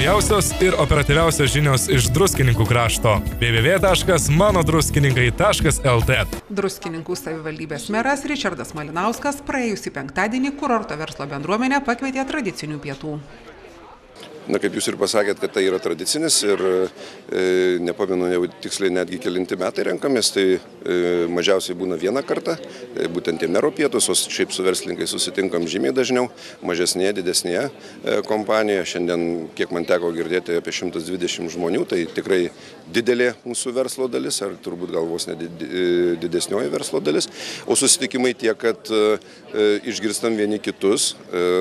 Naujausios ir operatyviausios žinios iš Druskininkų krašto. www.manodruskininkai.lt. Druskininkų savivaldybės meras Ričardas Malinauskas praėjusį penktadienį kurorto verslo bendruomenę pakvietė tradicinių pietų. Na, kaip jūs ir pasakėt, kad tai yra tradicinis ir nepamenu jau tiksliai netgi kelinti metai renkamės, tai mažiausiai būna vieną kartą, būtent tie mero pietus, o šiaip su verslininkais susitinkam žymiai dažniau, mažesnėje, didesnėje kompanijoje. Šiandien, kiek man teko girdėti, apie 120 žmonių, tai tikrai didelė mūsų verslo dalis, ar turbūt gal vos ne didesnioji verslo dalis, o susitikimai tiek, kad išgirstam vieni kitus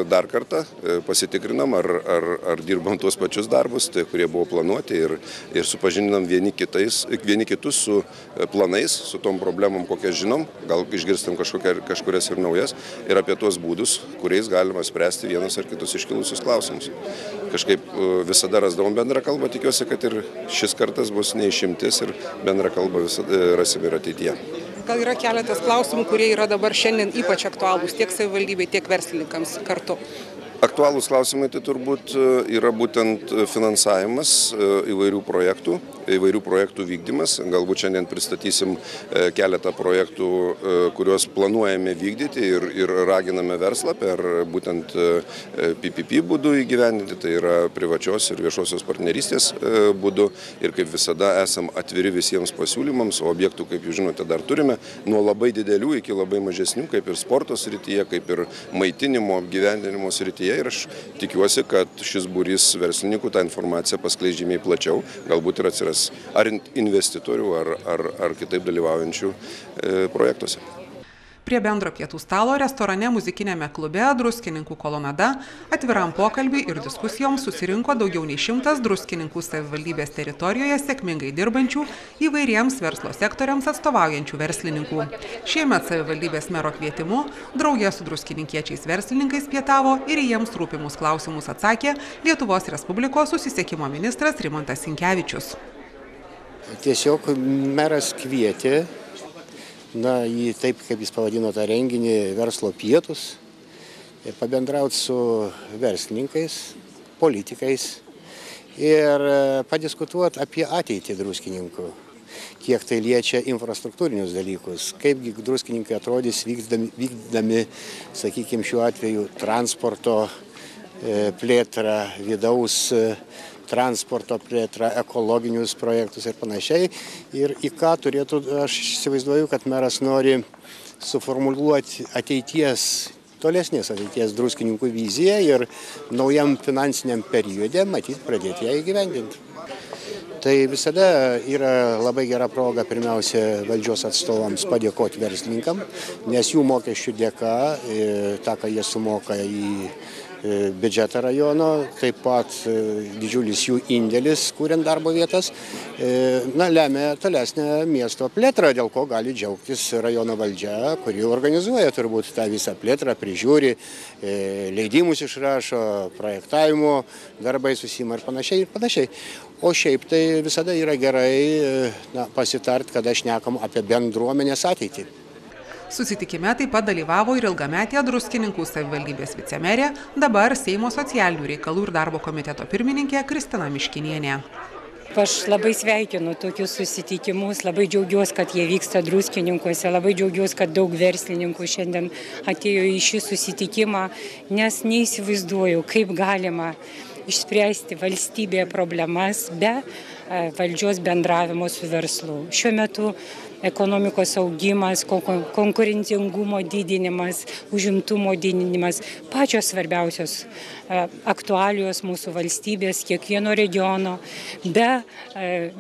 dar kartą, pasitikrinam, ar dirbam tuos pačius darbus, tai, kurie buvo planuoti ir supažindinam vieni kitus su planais, su tom problemom, kokias žinom, gal išgirstam kažkurias ir naujas ir apie tuos būdus, kuriais galima spręsti vienus ar kitus iškilusius klausimus. Kažkaip visada rasdavom bendrą kalbą, tikiuosi, kad ir šis kartas bus neišimtis ir bendrą kalbą rasim ir ateityje. Gal yra keletas klausimų, kurie yra dabar šiandien ypač aktualūs tiek savivaldybei, tiek verslininkams kartu? Aktualūs klausimai tai turbūt yra būtent finansavimas įvairių projektų vykdymas. Galbūt šiandien pristatysim keletą projektų, kuriuos planuojame vykdyti ir raginame verslą per būtent PPP būdų įgyvendinti, tai yra privačios ir viešosios partnerystės būdu. Ir kaip visada esam atviri visiems pasiūlymams, o objektų, kaip jūs žinote, dar turime nuo labai didelių iki labai mažesnių, kaip ir sporto srityje, kaip ir maitinimo, apgyvendinimo srityje. Ir aš tikiuosi, kad šis būrys verslininkų tą informaciją paskleis žymiai plačiau, galbūt ir atsiras ar investitorių, ar kitaip dalyvaujančių projektuose. Prie bendro pietų stalo restorane muzikinėme klube Druskininkų kolonada atviram pokalbiui ir diskusijoms susirinko daugiau nei 100 Druskininkų savivaldybės teritorijoje sėkmingai dirbančių įvairiems verslo sektoriams atstovaujančių verslininkų. Šiemet savivaldybės mero kvietimu draugė su druskininkiečiais verslininkais pietavo ir jiems rūpimus klausimus atsakė Lietuvos Respublikos susisiekimo ministras Rimantas Sinkevičius. Tiesiog meras kvietė į taip, kaip jis pavadino tą renginį, verslo pietus, ir pabendrauti su verslininkais, politikais ir padiskutuoti apie ateitį druskininkų, kiek tai liečia infrastruktūrinius dalykus, kaipgi druskininkai atrodys vykdami, sakykime, šiuo atveju transporto plėtrą, vidaus transporto plėtrą, ekologinius projektus ir panašiai. Ir į ką turėtų, aš įsivaizduoju, kad meras nori suformuluoti tolesnės ateities druskininkų viziją ir naujam finansiniam periode, matyt, pradėti ją įgyvendinti. Tai visada yra labai gera proga pirmiausia valdžios atstovams padėkoti verslininkam, nes jų mokesčių dėka, tą, ką jie sumoka į biudžetą rajono, taip pat didžiulis jų indėlis, kuriant darbo vietas, lemia tolesnę miesto plėtrą, dėl ko gali džiaugtis rajono valdžia, kuri organizuoja turbūt tą visą plėtrą, prižiūri, leidimus išrašo, projektavimo darbai susima ir panašiai. O šiaip tai visada yra gerai pasitart, kada šnekam apie bendruomenės ateitį. Susitikime taip pat dalyvavo ir ilgametė Druskininkų savivaldybės vicemerė, dabar Seimo socialinių reikalų ir darbo komiteto pirmininkė Kristina Miškinienė. Aš labai sveikinu tokius susitikimus, labai džiaugiuosi, kad jie vyksta Druskininkuose, labai džiaugiuosi, kad daug verslininkų šiandien atėjo į šį susitikimą, nes neįsivaizduoju, kaip galima išspręsti valstybėje problemas be valdžios bendravimo su verslu. Šiuo metu ekonomikos augimas, konkurencingumo didinimas, užimtumo didinimas, pačios svarbiausios aktualijos mūsų valstybės, kiekvieno regiono, be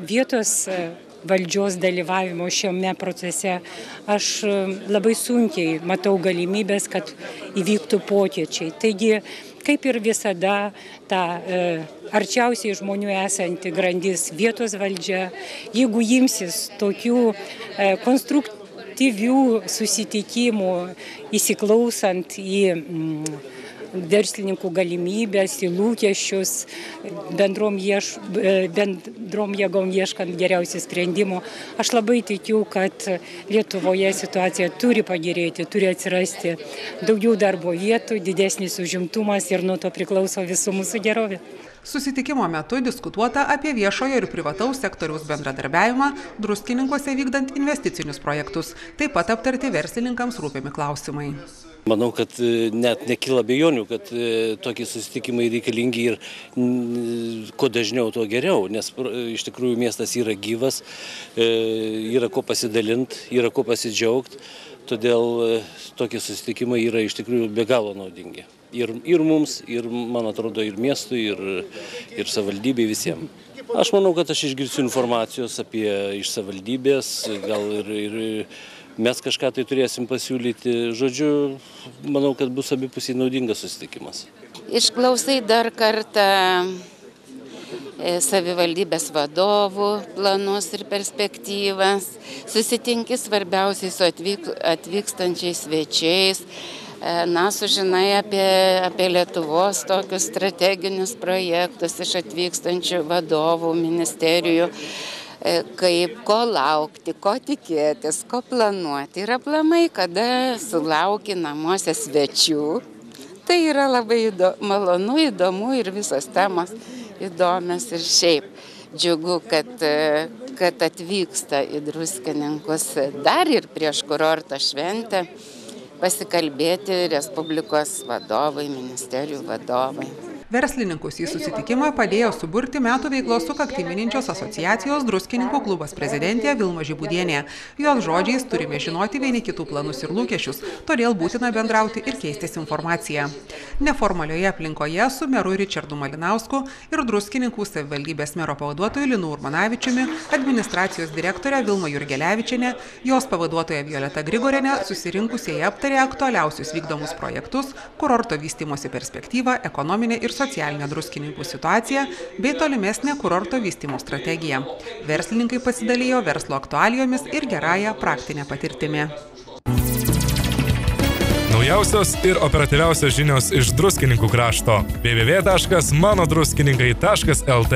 vietos valdžios dalyvavimo šiame procese. Aš labai sunkiai matau galimybės, kad įvyktų pokyčiai. Taigi, kaip ir visada, ta arčiausiai žmonių esanti grandis vietos valdžia, jeigu imsis tokių konstruktyvių susitikimų, įsiklausant į verslininkų galimybės, į lūkesčius, bendrom jėgom ieškant geriausių sprendimų. Aš labai tikiu, kad Lietuvoje situacija turi pagerėti, turi atsirasti daugiau darbo vietų, didesnis užimtumas ir nuo to priklauso visų mūsų gerovė. Susitikimo metu diskutuota apie viešojo ir privataus sektoriaus bendradarbiavimą Druskininkuose vykdant investicinius projektus, taip pat aptarti verslininkams rūpimi klausimai. Manau, kad net nekyla abejonių, kad tokie susitikimai reikalingi ir kuo dažniau, tuo geriau, nes iš tikrųjų miestas yra gyvas, yra ko pasidalinti, yra ko pasidžiaugti, todėl tokie susitikimai yra iš tikrųjų be galo naudingi. Ir mums, ir, man atrodo, ir miestui, ir savivaldybei visiems. Aš manau, kad aš išgirsiu informacijos iš savivaldybės, gal ir mes kažką tai turėsim pasiūlyti. Žodžiu, manau, kad bus abipusiai naudingas susitikimas. Išklausai dar kartą savivaldybės vadovų planus ir perspektyvas, susitinki svarbiausiai su atvykstančiais svečiais, sužinai apie Lietuvos tokius strateginius projektus iš atvykstančių vadovų, ministerijų, ko laukti, ko tikėtis, ko planuoti. Ir aplamai, kada sulauki namuose svečių, tai yra labai malonu, įdomu ir visos temos įdomios ir šiaip. Džiugu, kad atvyksta į Druskininkus dar ir prieš kurorto šventę pasikalbėti Respublikos vadovai, ministerijų vadovai. Verslininkus į susitikimą padėjo suburti metų veiklos sukaktį mininčios asociacijos Druskininkų klubas prezidentė Vilma Žibūdienė. Jos žodžiais turime žinoti vieni kitų planus ir lūkesčius, todėl būtina bendrauti ir keistis informaciją. Neformalioje aplinkoje su meru Ričardu Malinausku ir Druskininkų savivaldybės mero pavaduotoju Linu Urmanavičiumi, administracijos direktorė Vilma Jurgelevičienė, jos pavaduotoja Violeta Grigorienė susirinkusieji aptarė aktualiausius vykdomus projektus, kurorto vystymosi perspektyvą, ekonominę ir socialinę Druskininkų situaciją bei tolimesnę kurorto vystymo strategiją. Verslininkai pasidalijo verslo aktualijomis ir gerąją praktinę patirtimį. Naujausios ir operatyviausios žinios iš Druskininkų krašto. www.manodruskininkai.lt